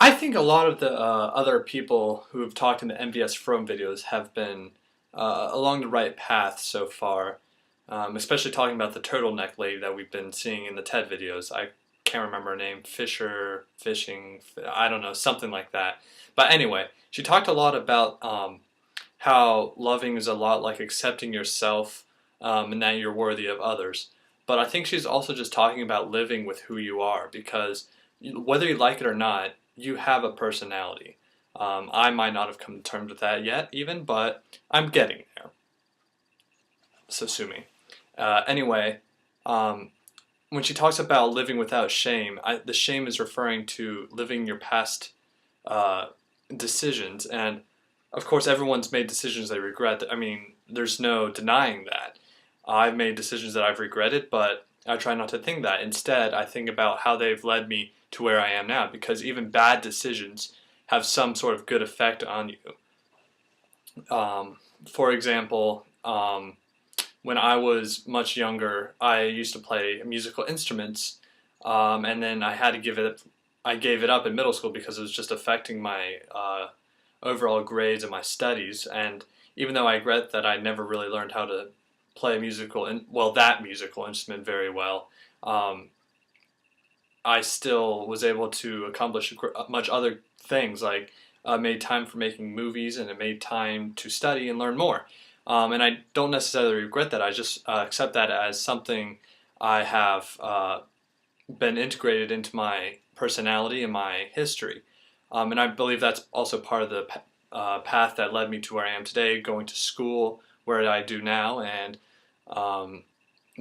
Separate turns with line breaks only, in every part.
I think a lot of the other people who have talked in the MVSFromm videos have been along the right path so far, especially talking about the turtleneck lady that we've been seeing in the TED videos. I can't remember her name, Fishing, I don't know, something like that. But anyway, she talked a lot about how loving is a lot like accepting yourself and that you're worthy of others. But I think she's also just talking about living with who you are because whether you like it or not, you have a personality. I might not have come to terms with that yet, even, but I'm getting there. So sue me. Anyway, when she talks about living without shame, the shame is referring to living your past uh, decisions. And of course, everyone's made decisions they regret. I mean, there's no denying that. I've made decisions that I've regretted, but I try not to think that. Instead, I think about how they've led me to where I am now, because even bad decisions have some sort of good effect on you. For example, when I was much younger, I used to play musical instruments, and then I had to give it. I gave it up in middle school because it was just affecting my overall grades and my studies. And even though I regret that I never really learned how to play that musical instrument very well, I still was able to accomplish much other things, like made time for making movies, and it made time to study and learn more. And I don't necessarily regret that. I just accept that as something I have been integrated into my personality and my history. And I believe that's also part of the path that led me to where I am today, going to school where I do now, and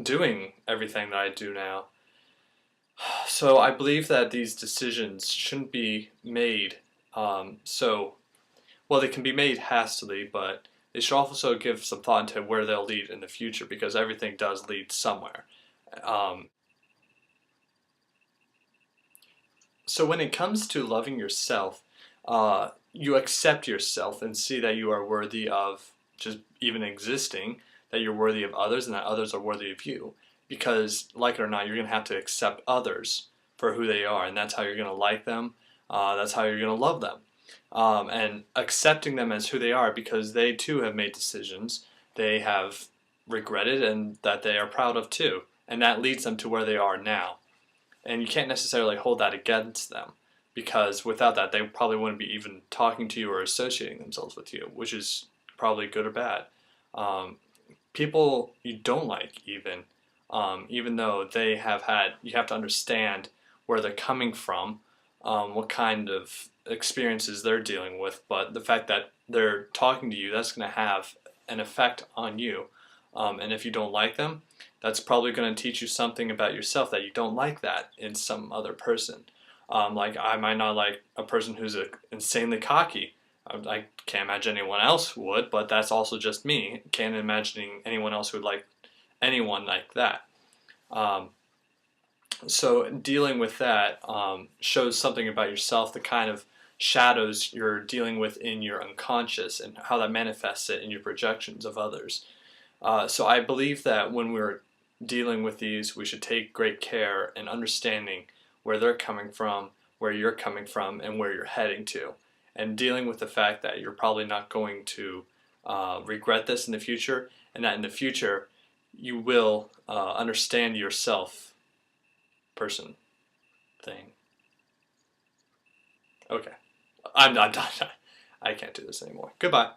doing everything that I do now. So I believe that these decisions shouldn't be made well, they can be made hastily, but they should also give some thought into where they'll lead in the future, because everything does lead somewhere. Um, so when it comes to loving yourself, you accept yourself and see that you are worthy of just even existing, that you're worthy of others, and that others are worthy of you. Because, like it or not, you're going to have to accept others for who they are, and that's how you're going to like them. That's how you're going to love them. And accepting them as who they are, because they too have made decisions they have regretted and that they are proud of too. And that leads them to where they are now. And you can't necessarily hold that against them, because without that, they probably wouldn't be even talking to you or associating themselves with you, which is probably good or bad. People you don't like, even though they have had, you have to understand where they're coming from, what kind of experiences they're dealing with, but the fact that they're talking to you, that's going to have an effect on you. And if you don't like them, that's probably going to teach you something about yourself, that you don't like that in some other person. Like, I might not like a person who's insanely cocky. I can't imagine anyone else would, but that's also just me. Can't imagine anyone else who would like anyone like that. So dealing with that shows something about yourself, the kind of shadows you're dealing with in your unconscious, and how that manifests it in your projections of others. So I believe that when we're dealing with these, we should take great care in understanding where they're coming from, where you're coming from, and where you're heading to. And dealing with the fact that you're probably not going to regret this in the future, and that in the future you will understand yourself, person, thing. Okay, I'm done. I can't do this anymore. Goodbye.